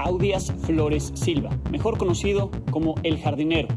Audias Flores Silva, mejor conocido como el Jardinero,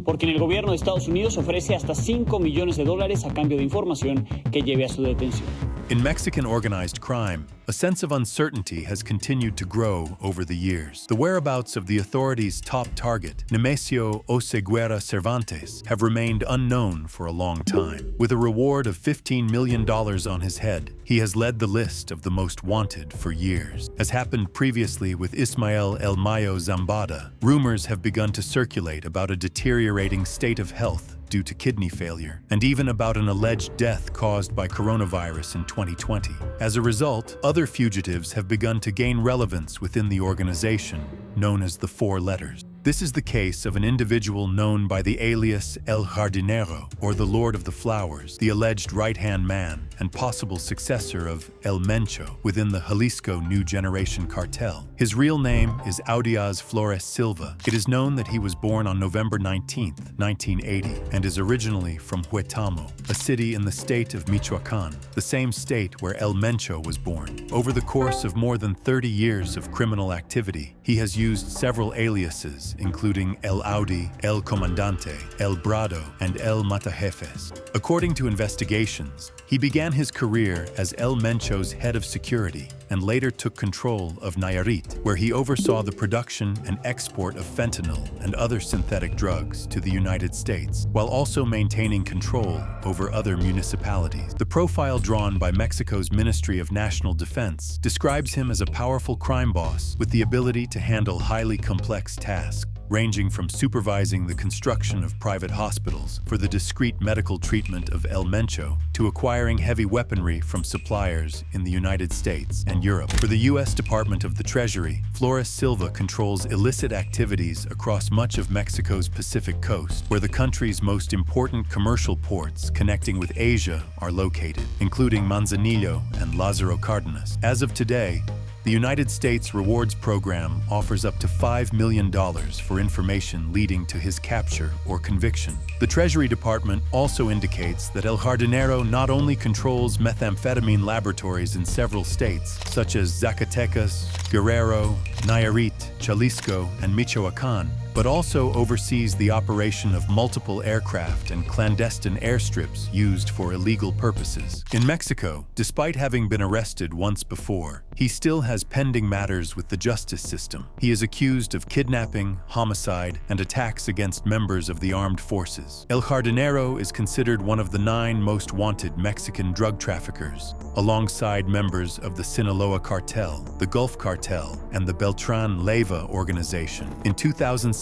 por quien el gobierno de Estados Unidos ofrece hasta $5 millones a cambio de información que lleve a su detención. In Mexican organized crime, a sense of uncertainty has continued to grow over the years. The whereabouts of the authorities' top target, Nemesio Oseguera Cervantes, have remained unknown for a long time. With a reward of $15 million on his head, he has led the list of the most wanted for years. As happened previously with Ismael El Mayo Zambada, rumors have begun to circulate about a deteriorating state of health due to kidney failure, and even about an alleged death caused by coronavirus in 2020. As a result, other fugitives have begun to gain relevance within the organization, known as the Four Letters. This is the case of an individual known by the alias El Jardinero, or the Lord of the Flowers, the alleged right-hand man and possible successor of El Mencho within the Jalisco New Generation Cartel. His real name is Audias Flores Silva. It is known that he was born on November 19, 1980, and is originally from Huetamo, a city in the state of Michoacán, the same state where El Mencho was born. Over the course of more than 30 years of criminal activity, he has used several aliases, including El Audi, El Comandante, El Brado, and El Matajefes. According to investigations, he began his career as El Mencho's head of security and later took control of Nayarit, where he oversaw the production and export of fentanyl and other synthetic drugs to the United States, while also maintaining control over other municipalities. The profile drawn by Mexico's Ministry of National Defense describes him as a powerful crime boss with the ability to handle highly complex tasks, ranging from supervising the construction of private hospitals for the discreet medical treatment of El Mencho to acquiring heavy weaponry from suppliers in the United States and Europe. For the U.S. Department of the Treasury, Flores Silva controls illicit activities across much of Mexico's Pacific coast, where the country's most important commercial ports connecting with Asia are located, including Manzanillo and Lázaro Cárdenas. As of today, the United States Rewards Program offers up to $5 million for information leading to his capture or conviction. The Treasury Department also indicates that El Jardinero not only controls methamphetamine laboratories in several states, such as Zacatecas, Guerrero, Nayarit, Jalisco, and Michoacán, but also oversees the operation of multiple aircraft and clandestine airstrips used for illegal purposes. In Mexico, despite having been arrested once before, he still has pending matters with the justice system. He is accused of kidnapping, homicide, and attacks against members of the armed forces. El Jardinero is considered one of the 9 most wanted Mexican drug traffickers, alongside members of the Sinaloa Cartel, the Gulf Cartel, and the Beltran Leyva organization. In 2016,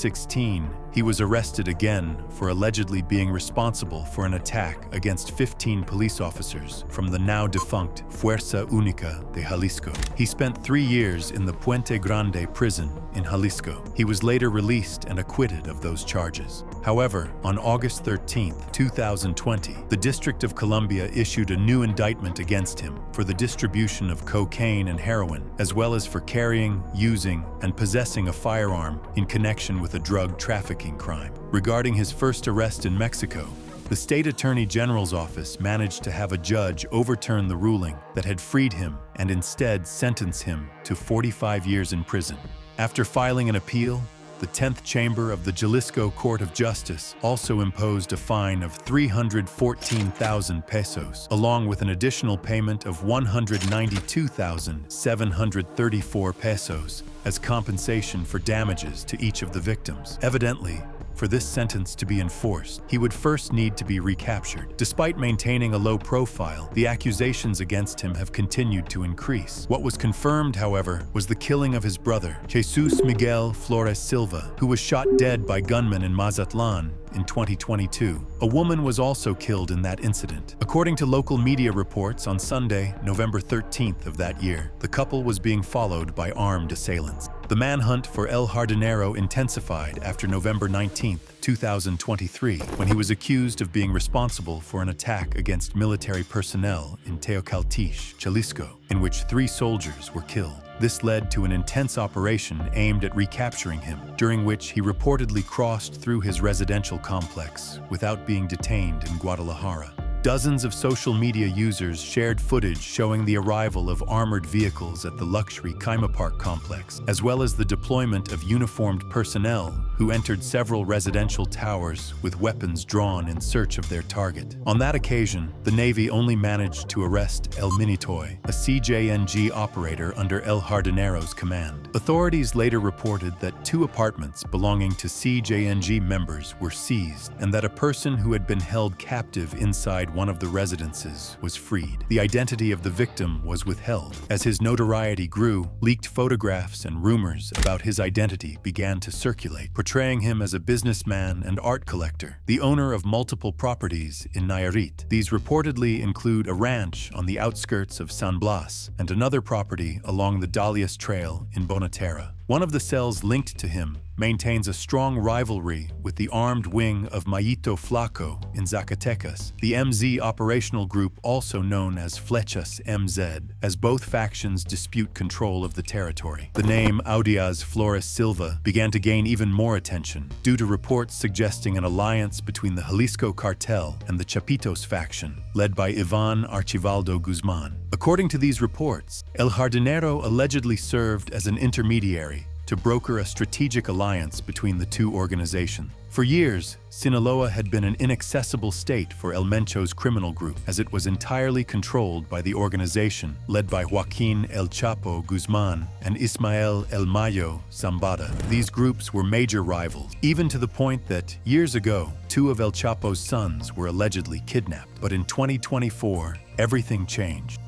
he was arrested again for allegedly being responsible for an attack against 15 police officers from the now-defunct Fuerza Única de Jalisco. He spent 3 years in the Puente Grande prison in Jalisco. He was later released and acquitted of those charges. However, on August 13, 2020, the District of Columbia issued a new indictment against him for the distribution of cocaine and heroin, as well as for carrying, using, and possessing a firearm in connection with a drug trafficking crime. Regarding his first arrest in Mexico, the State Attorney General's office managed to have a judge overturn the ruling that had freed him and instead sentence him to 45 years in prison. After filing an appeal, the 10th Chamber of the Jalisco Court of Justice also imposed a fine of 314,000 pesos, along with an additional payment of 192,734 pesos as compensation for damages to each of the victims. Evidently, for this sentence to be enforced, he would first need to be recaptured. Despite maintaining a low profile, the accusations against him have continued to increase. What was confirmed, however, was the killing of his brother, Jesus Miguel Flores Silva, who was shot dead by gunmen in Mazatlan in 2022. A woman was also killed in that incident. According to local media reports, on Sunday, November 13th of that year, the couple was being followed by armed assailants. The manhunt for El Jardinero intensified after November 19, 2023, when he was accused of being responsible for an attack against military personnel in Teocaltiche, Jalisco, in which 3 soldiers were killed. This led to an intense operation aimed at recapturing him, during which he reportedly crossed through his residential complex without being detained in Guadalajara. Dozens of social media users shared footage showing the arrival of armored vehicles at the luxury Kaima Park complex, as well as the deployment of uniformed personnel who entered several residential towers with weapons drawn in search of their target. On that occasion, the Navy only managed to arrest El Minitoy, a CJNG operator under El Jardinero's command. Authorities later reported that 2 apartments belonging to CJNG members were seized and that a person who had been held captive inside one of the residences was freed. The identity of the victim was withheld. As his notoriety grew, leaked photographs and rumors about his identity began to circulate, portraying him as a businessman and art collector, the owner of multiple properties in Nayarit. These reportedly include a ranch on the outskirts of San Blas and another property along the Dalias Trail in Bonatera. One of the cells linked to him maintains a strong rivalry with the armed wing of Mayito Flaco in Zacatecas, the MZ operational group also known as Flechas MZ, as both factions dispute control of the territory. The name Audias Flores Silva began to gain even more attention due to reports suggesting an alliance between the Jalisco Cartel and the Chapitos faction, led by Ivan Archivaldo Guzman. According to these reports, El Jardinero allegedly served as an intermediary to broker a strategic alliance between the 2 organizations. For years, Sinaloa had been an inaccessible state for El Mencho's criminal group, as it was entirely controlled by the organization led by Joaquin El Chapo Guzman and Ismael El Mayo Zambada. These groups were major rivals, even to the point that, years ago, 2 of El Chapo's sons were allegedly kidnapped. But in 2024, everything changed.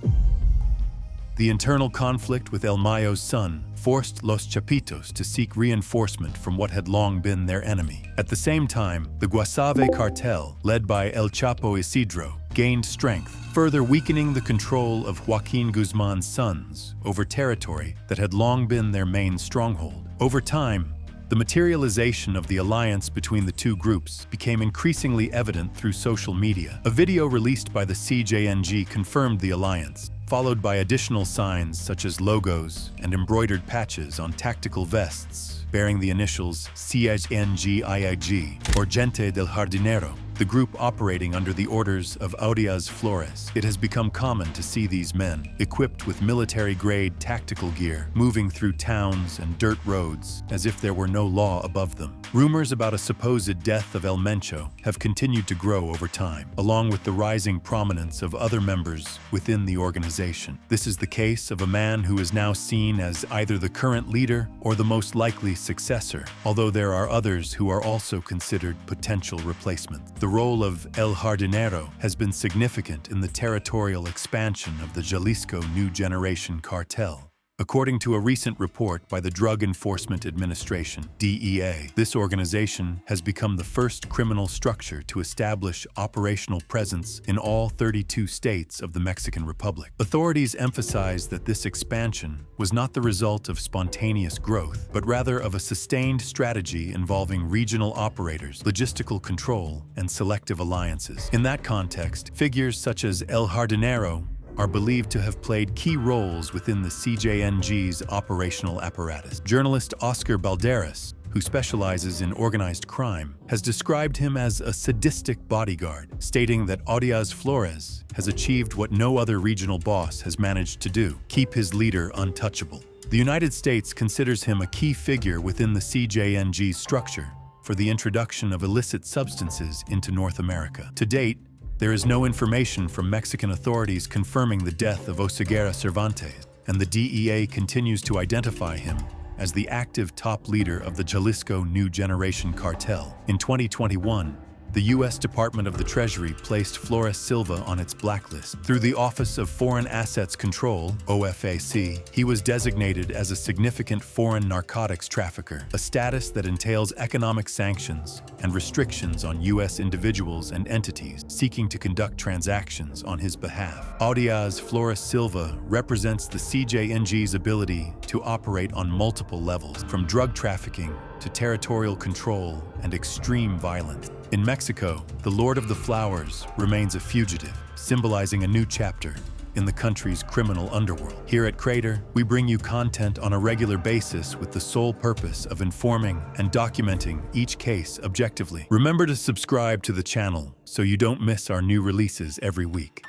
The internal conflict with El Mayo's son forced Los Chapitos to seek reinforcement from what had long been their enemy. At the same time, the Guasave cartel, led by El Chapo Isidro, gained strength, further weakening the control of Joaquin Guzman's sons over territory that had long been their main stronghold. Over time, the materialization of the alliance between the 2 groups became increasingly evident through social media. A video released by the CJNG confirmed the alliance, followed by additional signs such as logos and embroidered patches on tactical vests bearing the initials CJNG IIG, or Gente del Jardinero, the group operating under the orders of Audias Flores. It has become common to see these men, equipped with military-grade tactical gear, moving through towns and dirt roads as if there were no law above them. Rumors about a supposed death of El Mencho have continued to grow over time, along with the rising prominence of other members within the organization. This is the case of a man who is now seen as either the current leader or the most likely successor, although there are others who are also considered potential replacements. The role of El Jardinero has been significant in the territorial expansion of the Jalisco New Generation Cartel. According to a recent report by the Drug Enforcement Administration, DEA, this organization has become the first criminal structure to establish operational presence in all 32 states of the Mexican Republic. Authorities emphasize that this expansion was not the result of spontaneous growth, but rather of a sustained strategy involving regional operators, logistical control, and selective alliances. In that context, figures such as El Jardinero are believed to have played key roles within the CJNG's operational apparatus. Journalist Oscar Balderas, who specializes in organized crime, has described him as a sadistic bodyguard, stating that Audias Flores has achieved what no other regional boss has managed to do: keep his leader untouchable. The United States considers him a key figure within the CJNG structure for the introduction of illicit substances into North America. To date, there is no information from Mexican authorities confirming the death of Oseguera Cervantes, and the DEA continues to identify him as the active top leader of the Jalisco New Generation Cartel. In 2021, the U.S. Department of the Treasury placed Flores Silva on its blacklist. Through the Office of Foreign Assets Control, OFAC, he was designated as a significant foreign narcotics trafficker, a status that entails economic sanctions and restrictions on U.S. individuals and entities seeking to conduct transactions on his behalf. Audias Flores Silva represents the CJNG's ability to operate on multiple levels, from drug trafficking to territorial control and extreme violence. In Mexico, the Lord of the Flowers remains a fugitive, symbolizing a new chapter in the country's criminal underworld. Here at Crater, we bring you content on a regular basis with the sole purpose of informing and documenting each case objectively. Remember to subscribe to the channel so you don't miss our new releases every week.